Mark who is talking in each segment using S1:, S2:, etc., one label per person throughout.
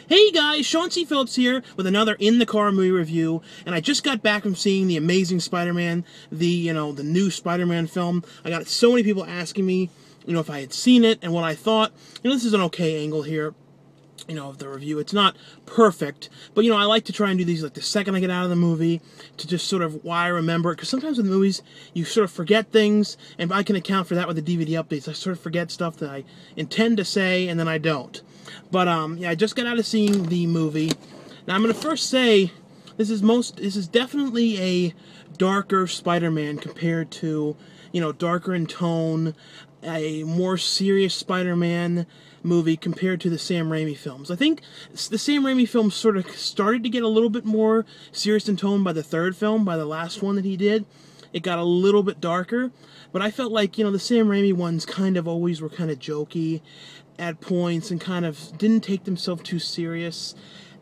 S1: Hey guys, Sean C. Phillips here with another In the Car movie review, and I just got back from seeing The Amazing Spider-Man, the new Spider-Man film. I got so many people asking me, if I had seen it and what I thought. This is an okay angle here, of the review. It's not perfect, but I like to try and do these like the second I get out of the movie to just sort of why I remember it, because sometimes with movies you sort of forget things, and I can account for that with the DVD updates. I sort of forget stuff that I intend to say and then I don't. But yeah, I just got out of seeing the movie. Now I'm going to first say this is definitely a darker Spider-Man compared to, darker in tone, a more serious Spider-Man movie compared to the Sam Raimi films. I think the Sam Raimi films sort of started to get a little bit more serious in tone by the third film, by the last one that he did. It got a little bit darker, but I felt like, the Sam Raimi ones kind of always were kind of jokey at points and kind of didn't take themselves too serious.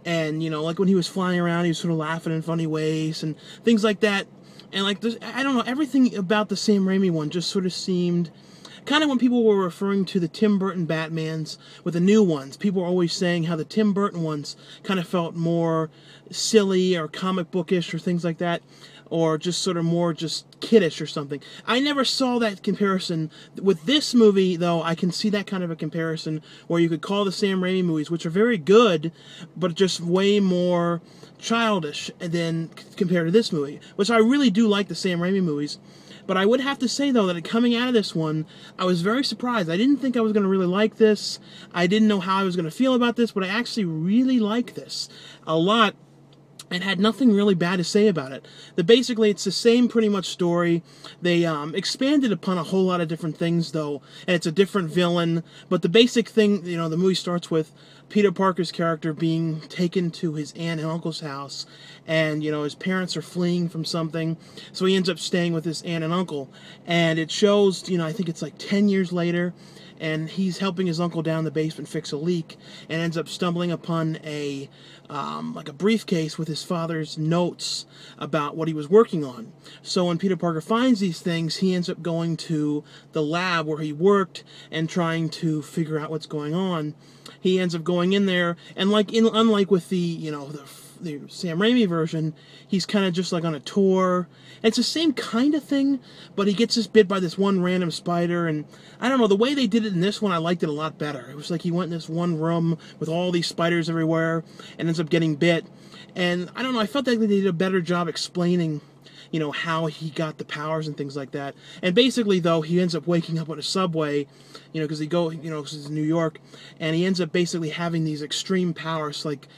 S1: And, like when he was flying around, he was sort of laughing in funny ways and things like that. And like, I don't know, everything about the Sam Raimi one just sort of seemed kind of when people were referring to the Tim Burton Batmans with the new ones, people were always saying how the Tim Burton ones kind of felt more silly or comic bookish or things like that, or just sort of more just kiddish or something. I never saw that comparison. With this movie, though, I can see that kind of a comparison where you could call the Sam Raimi movies, which are very good, but just way more childish than compared to this movie, which I really do like the Sam Raimi movies. But I would have to say, though, that coming out of this one, I was very surprised. I didn't think I was going to really like this. I didn't know how I was going to feel about this, but I actually really like this a lot and had nothing really bad to say about it. Basically, it's the same pretty much story. They expanded upon a whole lot of different things, though, and it's a different villain. But the basic thing, the movie starts with Peter Parker's character being taken to his aunt and uncle's house, and, his parents are fleeing from something, so he ends up staying with his aunt and uncle. And it shows, I think it's like 10 years later, and he's helping his uncle down the basement fix a leak, and ends up stumbling upon like a briefcase with his father's notes about what he was working on. So when Peter Parker finds these things, he ends up going to the lab where he worked and trying to figure out what's going on. He ends up going in there, and unlike with the Sam Raimi version, he's kind of just like on a tour. And it's the same kind of thing, but he gets just bit by this one random spider, and I don't know, the way they did it in this one, I liked it a lot better. It was like he went in this one room with all these spiders everywhere and ends up getting bit. And I don't know, I felt like they did a better job explaining how he got the powers and things like that. And basically, though, he ends up waking up on a subway, because because it's New York, and he ends up basically having these extreme powers, like,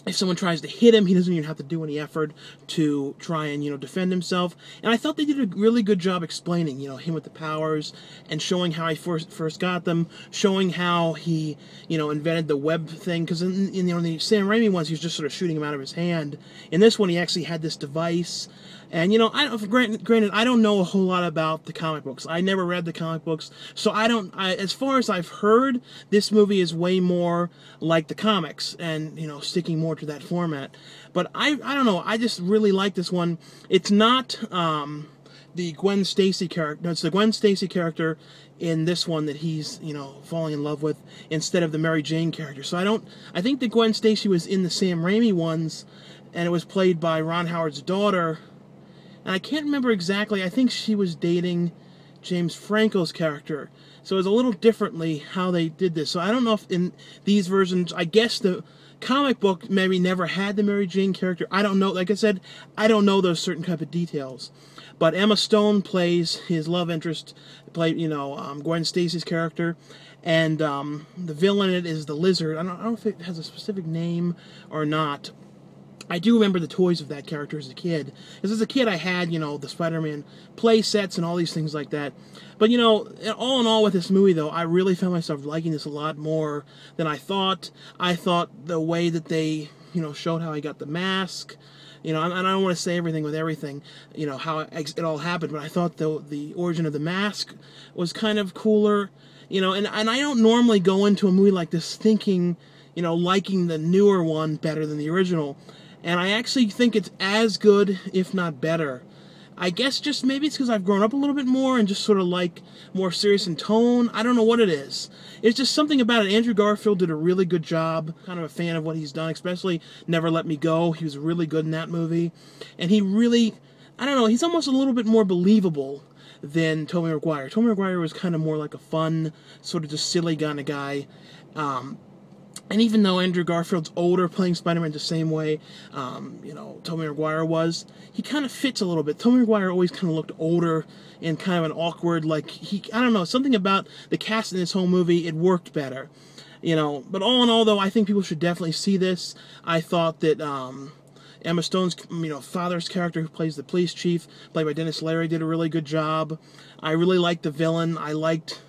S1: if someone tries to hit him, he doesn't even have to do any effort to try and, defend himself. And I thought they did a really good job explaining, him with the powers and showing how he first got them, showing how he, invented the web thing. Because in the Sam Raimi ones, he was just sort of shooting him out of his hand. In this one, he actually had this device. And, granted, I don't know a whole lot about the comic books. I never read the comic books. So as far as I've heard, this movie is way more like the comics and, sticking more to that format. But I don't know. I just really like this one. It's not the Gwen Stacy character. No, it's the Gwen Stacy character in this one that he's, falling in love with instead of the Mary Jane character. So I think that Gwen Stacy was in the Sam Raimi ones, and it was played by Ron Howard's daughter. And I can't remember exactly. I think she was dating James Franco's character. So it was a little differently how they did this. So I don't know if in these versions, I guess the comic book maybe never had the Mary Jane character. I don't know. Like I said, I don't know those certain type of details. But Emma Stone plays his love interest, Gwen Stacy's character. And the villain in it is the Lizard. I don't know if it has a specific name or not. I do remember the toys of that character as a kid. Because as a kid, I had, the Spider-Man play sets and all these things like that. But, all in all with this movie, though, I really found myself liking this a lot more than I thought. I thought the way that they, showed how he got the mask, and I don't want to say everything with everything, how it all happened, but I thought the origin of the mask was kind of cooler, and I don't normally go into a movie like this thinking, liking the newer one better than the original. And I actually think it's as good, if not better, I guess just maybe it's because I've grown up a little bit more and just sort of like more serious in tone. I don't know what it is. It's just something about it. Andrew Garfield did a really good job. Kind of a fan of what he's done, especially Never Let Me Go. He was really good in that movie. And he really, I don't know, he's almost a little bit more believable than Tobey Maguire. Tobey Maguire was kind of more like a fun, sort of just silly kind of guy. And even though Andrew Garfield's older, playing Spider-Man the same way, Tobey Maguire was, he kind of fits a little bit. Tobey Maguire always kind of looked older and kind of an awkward, I don't know, something about the cast in this whole movie, it worked better. But all in all, though, I think people should definitely see this. I thought that Emma Stone's, father's character, who plays the police chief, played by Denis Leary, did a really good job. I really liked the villain. I liked,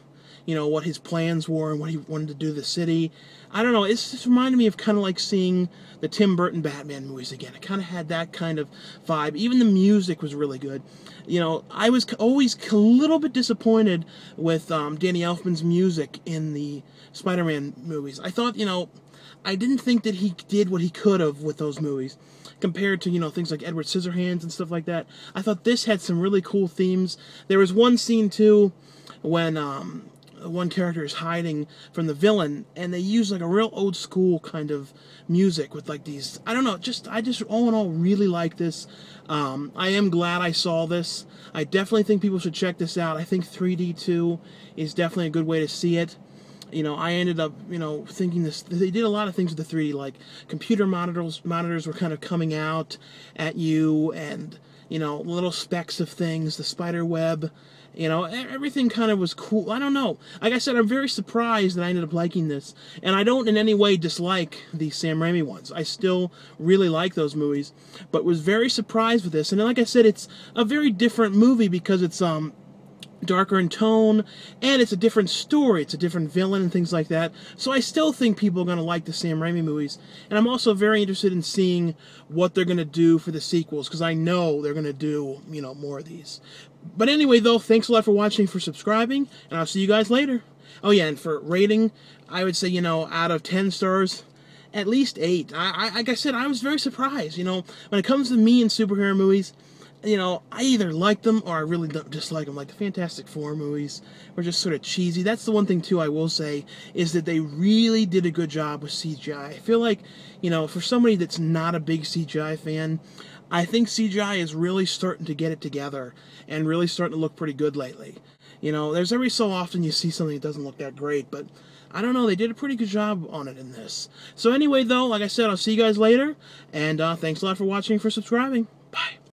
S1: what his plans were and what he wanted to do to the city. I don't know, it's just reminded me of kind of like seeing the Tim Burton Batman movies again. It kind of had that kind of vibe. Even the music was really good. I was always a little bit disappointed with Danny Elfman's music in the Spider-Man movies. I thought, I didn't think that he did what he could have with those movies compared to, things like Edward Scissorhands and stuff like that. I thought this had some really cool themes. There was one scene, too, when one character is hiding from the villain, and they use like a real old school kind of music with like these, I don't know, I just all in all really like this. I am glad I saw this. I definitely think people should check this out. I think 3D too is definitely a good way to see it. I ended up, thinking they did a lot of things with the 3D, like computer monitors were kind of coming out at you, and, little specks of things, the spider web, everything kind of was cool. I don't know. Like I said, I'm very surprised that I ended up liking this, and I don't in any way dislike the Sam Raimi ones. I still really like those movies, but was very surprised with this. And like I said, it's a very different movie because it's, darker in tone, and it's a different story, it's a different villain and things like that. So I still think people are going to like the Sam Raimi movies, and I'm also very interested in seeing what they're going to do for the sequels, because I know they're going to do, more of these. But anyway, though, thanks a lot for watching, for subscribing, and I'll see you guys later. Oh yeah, and for rating, I would say, out of 10 stars, at least 8. Like I said, I was very surprised, when it comes to me and superhero movies, I either like them or I really don't dislike them. Like the Fantastic Four movies were just sort of cheesy. That's the one thing, too, I will say, is that they really did a good job with CGI. I feel like, for somebody that's not a big CGI fan, I think CGI is really starting to get it together and really starting to look pretty good lately. There's every so often you see something that doesn't look that great, but I don't know, they did a pretty good job on it in this. So anyway, though, like I said, I'll see you guys later, and thanks a lot for watching, for subscribing. Bye.